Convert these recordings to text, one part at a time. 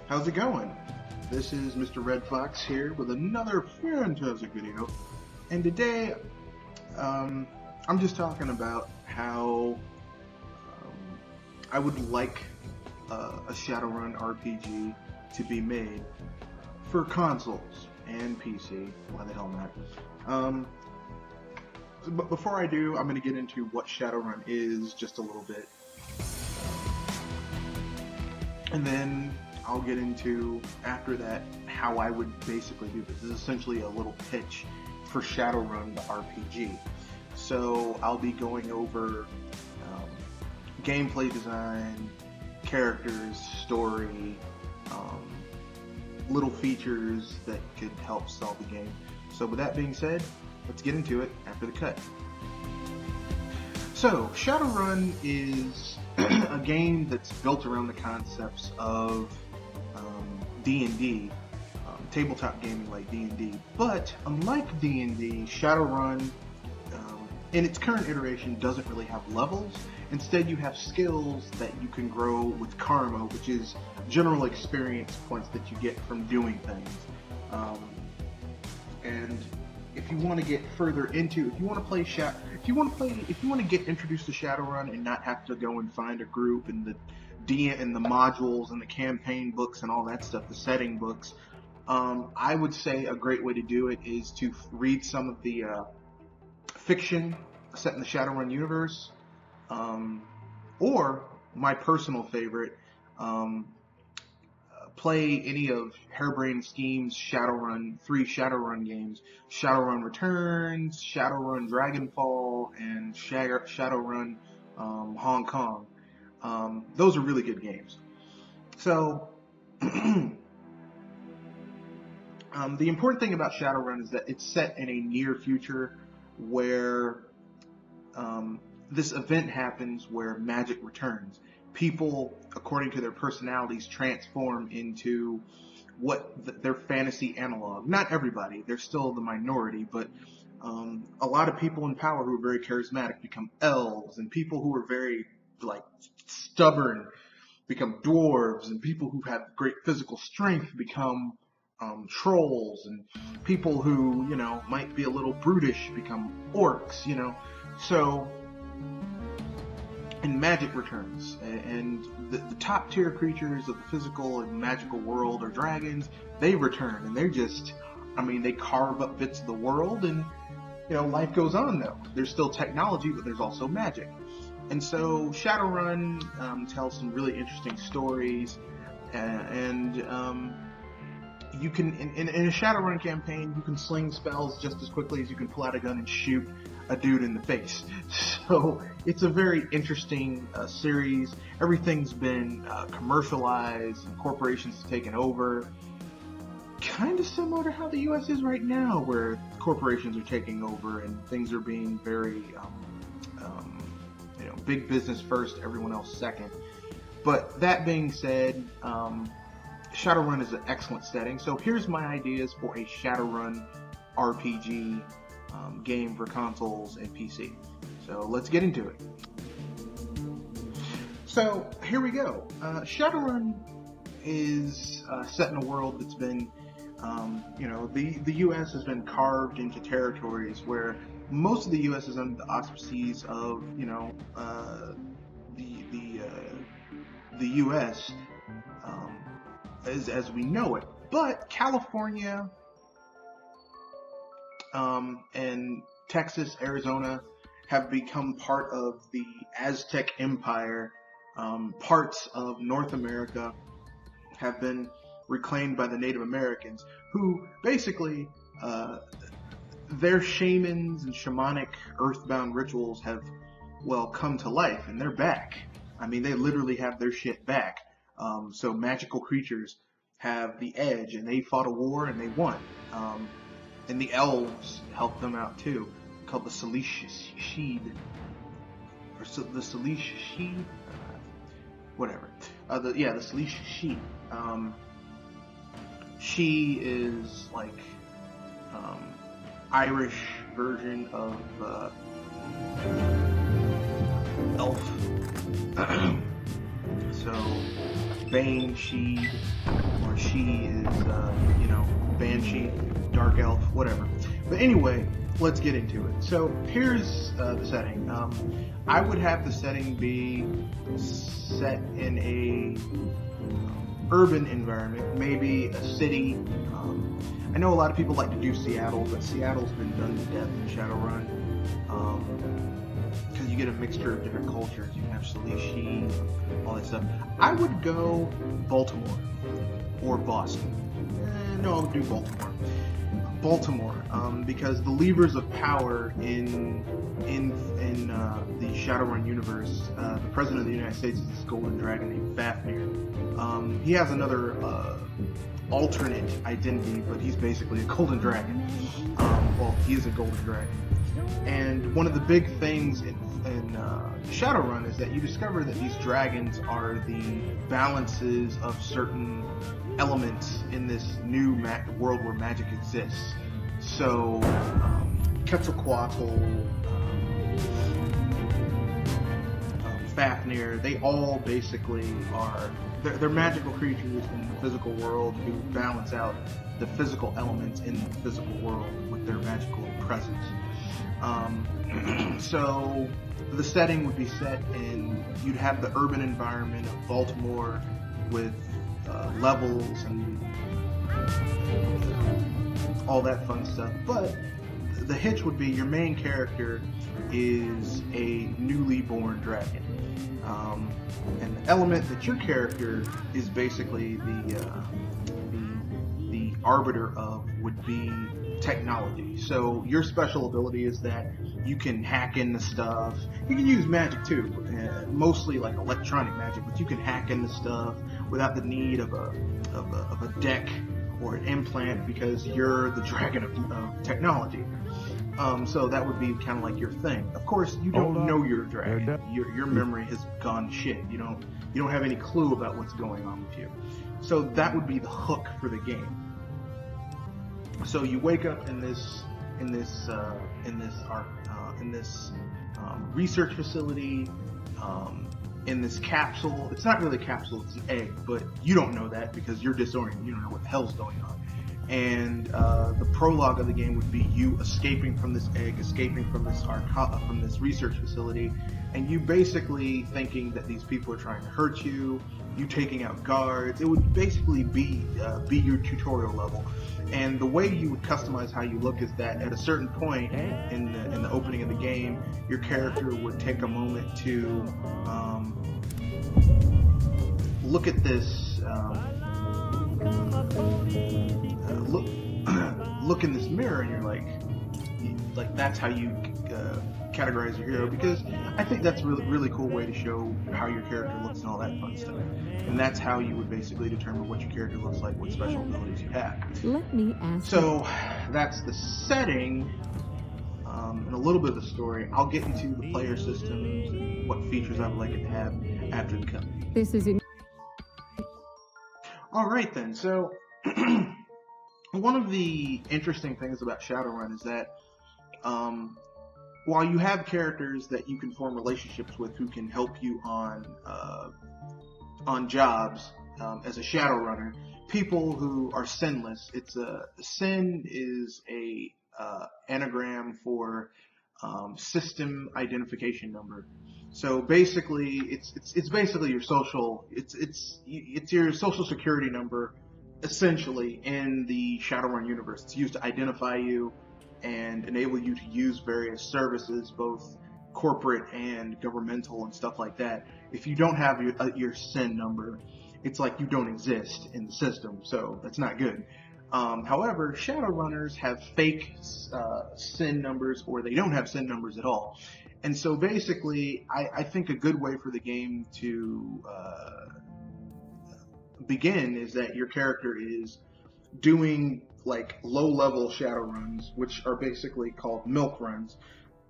How's it going? This is Mr. Red Fox here with another fantastic video, and today I'm just talking about how I would like a Shadowrun RPG to be made for consoles and PC. Why the hell not? But before I do, I'm going to get into what Shadowrun is just a little bit, and then I'll get into, after that, how I would basically do this. This is essentially a little pitch for Shadowrun, the RPG. So I'll be going over gameplay design, characters, story, little features that could help sell the game. So with that being said, let's get into it after the cut. So Shadowrun is a game that's built around the concepts of D&D, tabletop gaming like D&D, but unlike D&D, Shadowrun in its current iteration doesn't really have levels. Instead, you have skills that you can grow with karma, which is general experience points that you get from doing things. And if you want to get further into, if you want to get introduced to Shadowrun and not have to go and find a group and the modules and the campaign books and all that stuff, the setting books, I would say a great way to do it is to read some of the fiction set in the Shadowrun universe, or my personal favorite, play any of Harebrained Scheme's three Shadowrun games: Shadowrun Returns, Shadowrun Dragonfall, and Shadowrun Hong Kong. Those are really good games. So the important thing about Shadowrun is that it's set in a near future where this event happens where magic returns. People, according to their personalities, transform into their fantasy analog. Not everybody, they're still the minority, but a lot of people in power who are very charismatic become elves, and people who are very stubborn become dwarves, and people who have great physical strength become trolls, and people who, might be a little brutish become orcs, So, and magic returns, and the top tier creatures of the physical and magical world are dragons. They return, and they're just, they carve up bits of the world, and, life goes on though. There's still technology, but there's also magic. And so Shadowrun tells some really interesting stories, and you can, in a Shadowrun campaign, you can sling spells just as quickly as you can pull out a gun and shoot a dude in the face. So it's a very interesting series. Everything's been commercialized, and corporations have taken over. Kind of similar to how the U.S. is right now, where corporations are taking over and things are being very big business first, everyone else second. But that being said, Shadowrun is an excellent setting. So here's my ideas for a Shadowrun RPG game for consoles and PC. So let's get into it. So here we go. Shadowrun is set in a world that's been, the U.S. has been carved into territories where most of the U.S. is under the auspices of, the U.S. As we know it. But California and Texas, Arizona have become part of the Aztec Empire. Parts of North America have been reclaimed by the Native Americans, who basically their shamans and shamanic earthbound rituals have, come to life, and they're back. They literally have their shit back. So magical creatures have the edge, and they fought a war and they won. And the elves helped them out too, called the Sinless, or the Sinless, whatever. The Sinless. She is like Irish version of elf. So Bane, she, she is, Banshee, Dark Elf, whatever. But anyway, let's get into it. So here's the setting. I would have the setting be set in a urban environment, maybe a city. I know a lot of people like to do Seattle, but Seattle's been done to death in Shadowrun. Because you get a mixture of different cultures. You have Salishi, all that stuff. I would go Baltimore or Boston. No, I would do Baltimore. Because the levers of power in the Shadowrun universe, the president of the United States is this golden dragon named Fafnir. He has another alternate identity, but he's basically a golden dragon. Well, he is a golden dragon. And one of the big things in Shadowrun is that you discover that these dragons are the balances of certain elements in this new world where magic exists. So, Quetzalcoatl, Fafnir, they all basically are, they're magical creatures in the physical world who balance out the physical elements in the physical world with their magical presence. So the setting would be set in, you'd have the urban environment of Baltimore with levels and all that fun stuff, but the hitch would be your main character is a newly born dragon, and the element that your character is basically the arbiter of would be technology. So your special ability is that you can hack into stuff. You can use magic too, mostly like electronic magic, but you can hack into stuff without the need of a deck or an implant because you're the dragon of technology. So that would be kind of like your thing. Of course, you don't know you're a dragon. Your memory has gone to shit. You don't have any clue about what's going on with you. So that would be the hook for the game. So you wake up in this research facility, in this capsule. It's not really a capsule, it's an egg, but you don't know that because you're disoriented. You don't know what the hell's going on. And the prologue of the game would be you escaping from this egg, escaping from this research facility, and you basically thinking that these people are trying to hurt you. You taking out guards. It would basically be your tutorial level. And the way you would customize how you look is that at a certain point in the opening of the game, your character would take a moment to look at this, look in this mirror, and you're like that's how you categorize your hero, because I think that's a really cool way to show how your character looks and all that fun stuff. And that's how you would basically determine what your character looks like, what special abilities you have. Let me ask So that's the setting, and a little bit of the story. I'll get into the player systems and what features I would like it to have after the cut. This is in Alright then, so one of the interesting things about Shadowrun is that while you have characters that you can form relationships with who can help you on jobs as a Shadowrunner, people who are sinless. Sin is a anagram for system identification number. So basically, it's basically your social it's your social security number, essentially, in the Shadowrun universe. It's used to identify you and enable you to use various services, both corporate and governmental and stuff like that. If you don't have your SIN number, it's like you don't exist in the system, so that's not good. However, Shadowrunners have fake SIN numbers, or they don't have SIN numbers at all. And so basically, I think a good way for the game to begin is that your character is doing like low-level shadow runs, which are basically called milk runs,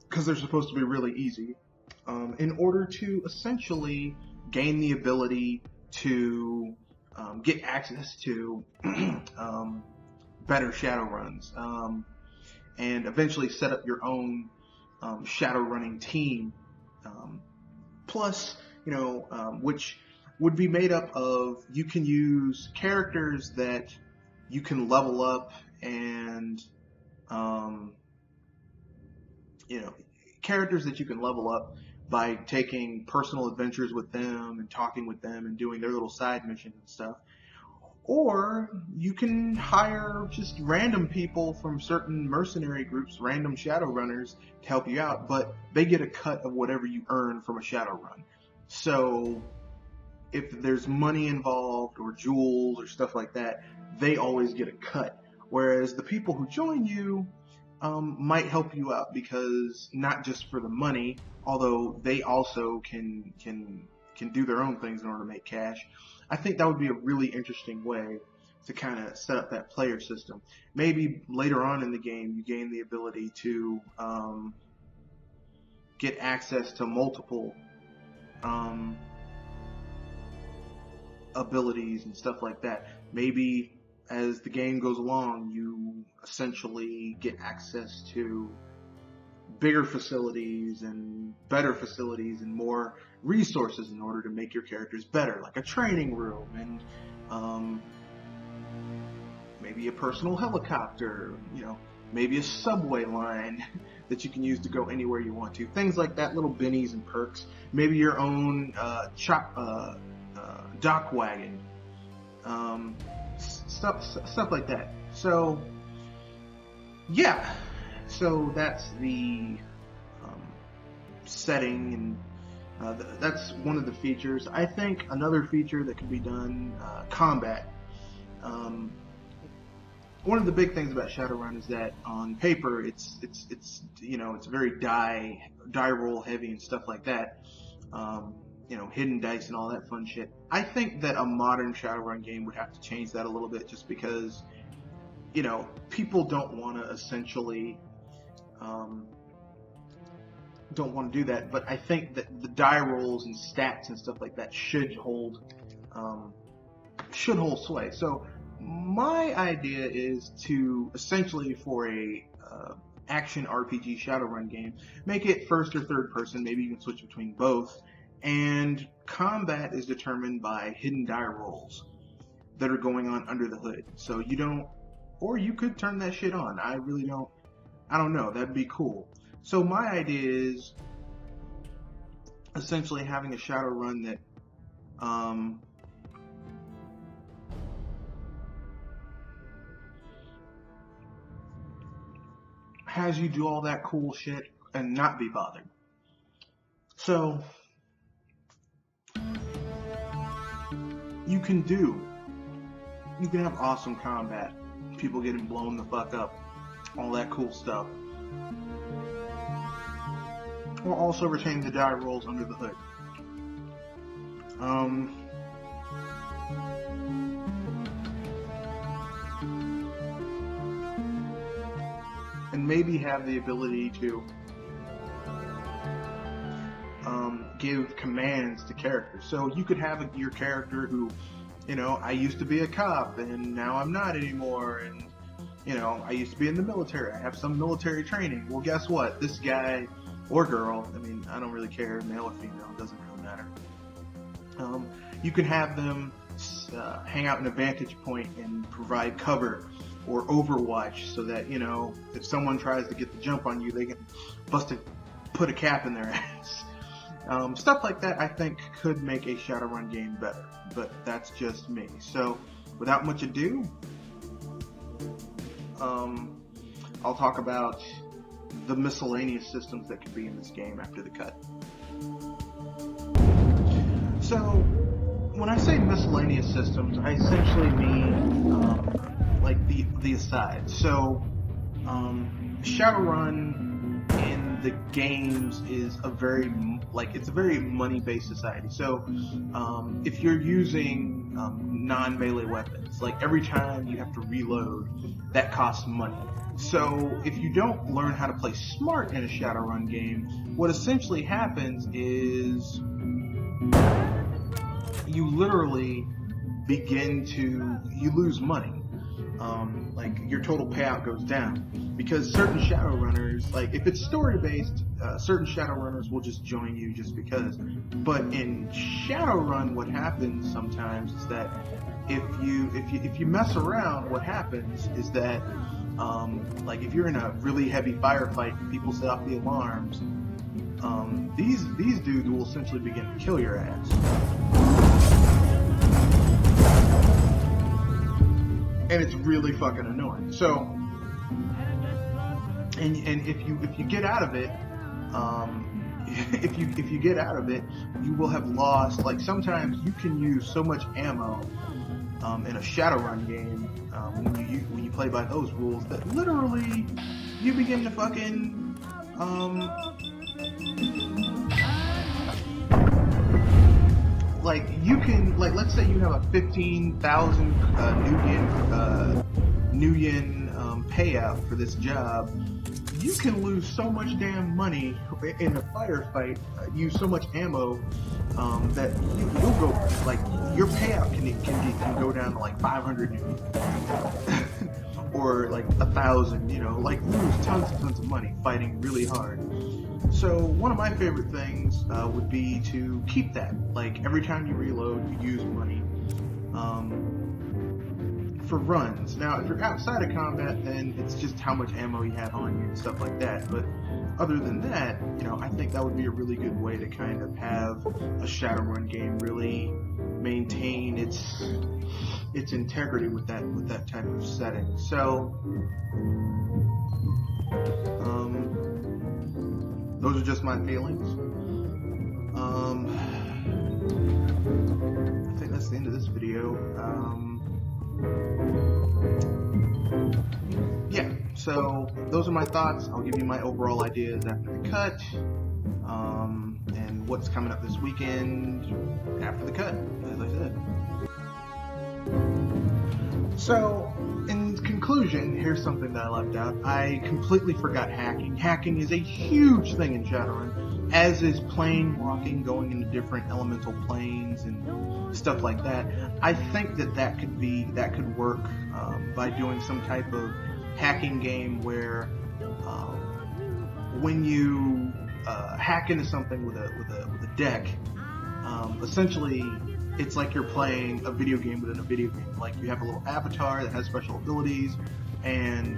because they're supposed to be really easy, in order to essentially gain the ability to get access to better shadow runs, and eventually set up your own shadow running team. Plus, which would be made up of, you can use characters that you can level up and, you know, characters that you can level up by taking personal adventures with them and talking with them and doing their little side missions and stuff. Or you can hire just random people from certain mercenary groups, random Shadowrunners, to help you out, but they get a cut of whatever you earn from a Shadowrun. So if there's money involved or jewels or stuff like that, they always get a cut. Whereas the people who join you might help you out, because not just for the money, although they also can do their own things in order to make cash. I think that would be a really interesting way to kind of set up that player system. Maybe later on in the game you gain the ability to get access to multiple abilities and stuff like that. Maybe as the game goes along, you essentially get access to bigger facilities and better facilities and more resources in order to make your characters better, like a training room and maybe a personal helicopter, you know, maybe a subway line that you can use to go anywhere you want to. Things like that, little bennies and perks. Maybe your own dock wagon, stuff like that. So yeah, so that's the setting, and that's one of the features. I think another feature that could be done, combat. One of the big things about Shadowrun is that on paper it's you know, it's very die roll heavy and stuff like that. You know, hidden dice and all that fun shit. I think that a modern Shadowrun game would have to change that a little bit, just because, you know, people don't want to essentially don't want to do that. But I think that the die rolls and stats and stuff like that should hold sway. So my idea is to essentially, for a action RPG Shadowrun game, make it first or third person. Maybe you can switch between both. And combat is determined by hidden die rolls that are going on under the hood. So you don't, or you could turn that shit on. I don't know. That'd be cool. So my idea is essentially having a Shadowrun that has you do all that cool shit and not be bothered. So you can have awesome combat, people getting blown the fuck up, all that cool stuff, or also retain the die rolls under the hood. And maybe have the ability to give commands to characters. So you could have your character who, you know, I used to be a cop and now I'm not anymore, and, you know, I used to be in the military, I have some military training. Well, guess what? This guy or girl, I mean, I don't really care, male or female, it doesn't really matter. You can have them hang out in a vantage point and provide cover or overwatch, so that, you know, if someone tries to get the jump on you, they can put a cap in their ass. Stuff like that, I think, could make a Shadowrun game better, but that's just me. So, without much ado, I'll talk about the miscellaneous systems that could be in this game after the cut. So, when I say miscellaneous systems, I essentially mean like the asides. So, Shadowrun in the games is a very money-based society. So, if you're using non-melee weapons, like every time you have to reload, that costs money. So, if you don't learn how to play smart in a Shadowrun game, what essentially happens is you literally you lose money. Like, your total payout goes down, because certain Shadowrunners, like, if it's story based, certain Shadowrunners will just join you just because. But in Shadowrun, what happens sometimes is that if you mess around, what happens is that like if you're in a really heavy firefight and people set off the alarms, these dudes will essentially begin to kill your ass. And it's really fucking annoying. So, and if you get out of it, if you get out of it, you will have lost. Like sometimes you can use so much ammo in a Shadowrun game when you play by those rules that literally you begin to fucking like you can, like, let's say you have a 15,000 new yen payout for this job. You can lose so much damn money in a firefight, use so much ammo that you'll go, like, your payout can go down to like 500 new yen. Or like 1,000, you know, like lose tons and tons of money fighting really hard. So one of my favorite things would be to keep that. Like every time you reload, you use money for runs. Now, if you're outside of combat, then it's just how much ammo you have on you and stuff like that. But other than that, you know, I think that would be a really good way to kind of have a Shadowrun game really maintain its integrity with that type of setting. So those are just my feelings. I think that's the end of this video. Yeah, so those are my thoughts. I'll give you my overall ideas after the cut, and what's coming up this weekend after the cut, as I said. So, in conclusion, here's something that I left out. I completely forgot hacking. Hacking is a huge thing in Shadowrun, as is plane walking, going into different elemental planes and stuff like that. I think that could work by doing some type of hacking game where when you hack into something with a deck, essentially it's like you're playing a video game within a video game. Like you have a little avatar that has special abilities, and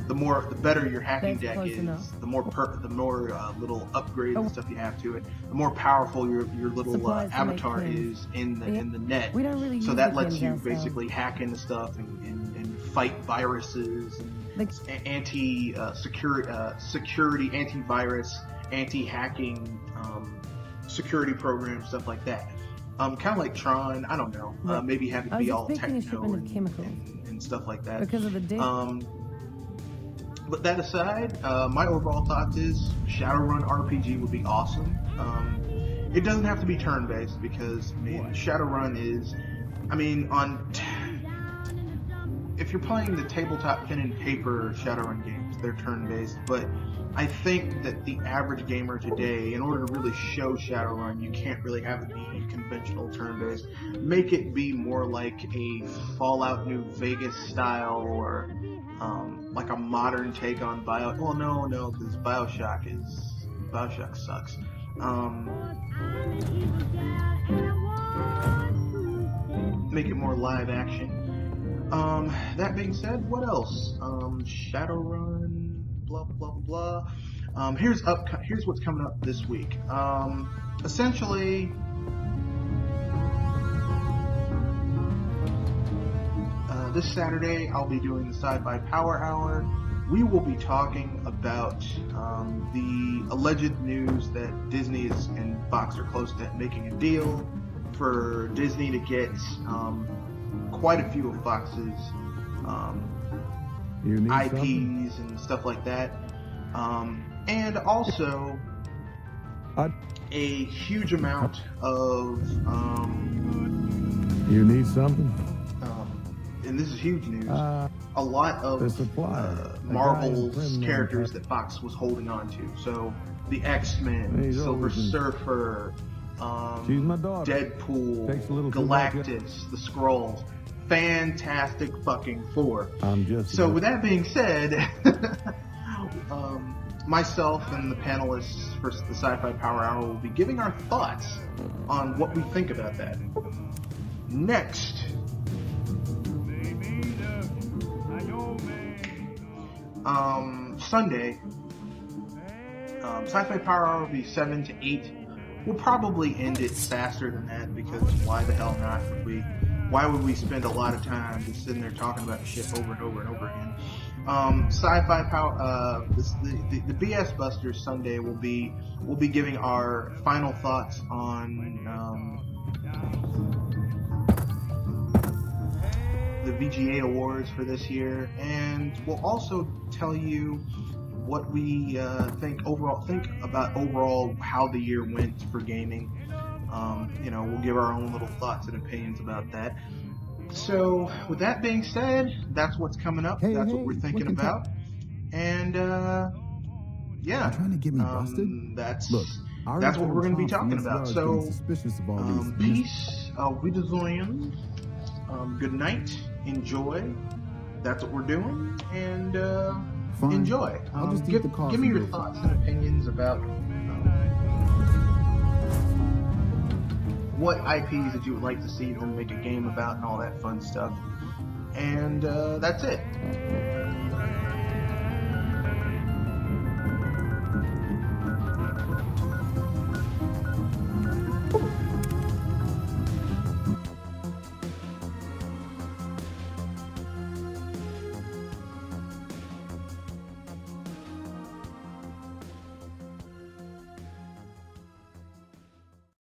the better your hacking deck is, the more little upgrades and stuff you have to it, the more powerful your little avatar is in the net. So that lets you basically hack into stuff and fight viruses and security, antivirus, anti-hacking security programs, stuff like that. Kind of like Tron, I don't know, maybe having to be all techno and stuff like that. Because of the date. But that aside, my overall thoughts is Shadowrun RPG would be awesome. It doesn't have to be turn-based because, I mean, Shadowrun is, I mean, if you're playing the tabletop pen and paper Shadowrun games, they're turn-based, but I think that the average gamer today, in order to really show Shadowrun, you can't really have it be conventional turn-based. Make it be more like a Fallout New Vegas style, or like a modern take on Bio. Well, no, because Bioshock sucks. Make it more live action. That being said, what else? Shadowrun, blah blah blah. Here's what's coming up this week. Essentially, this Saturday I'll be doing the Sci-Fi Power Hour. We will be talking about the alleged news that Disney and Fox are close to making a deal for Disney to get quite a few of Fox's IPs and stuff like that, and also a huge amount of you need something? And this is huge news, a lot of Marvel's characters that Fox was holding on to. So the X-Men, Silver Surfer, Deadpool, Galactus, the Skrulls. Fantastic fucking Four. So with that being said, myself and the panelists for the Sci-Fi Power Hour will be giving our thoughts on what we think about that. Next, Sunday, Sci-Fi Power Hour will be 7 to 8. We'll probably end it faster than that because why the hell not? Why would we spend a lot of time just sitting there talking about shit over and over and over again? Sci-Fi Power, the BS Busters Sunday we'll be giving our final thoughts on the VGA awards for this year, and we'll also tell you what we think about overall how the year went for gaming. We'll give our own little thoughts and opinions about that. So, with that being said, that's what's coming up. That's what we're thinking about. And, yeah. Trying to get me busted? That's what we're going to be talking about. So, peace, wiedersehen, good night, enjoy. That's what we're doing. And, enjoy. Give me your thoughts and opinions about what IPs that you would like to see them make a game about and all that fun stuff. And that's it.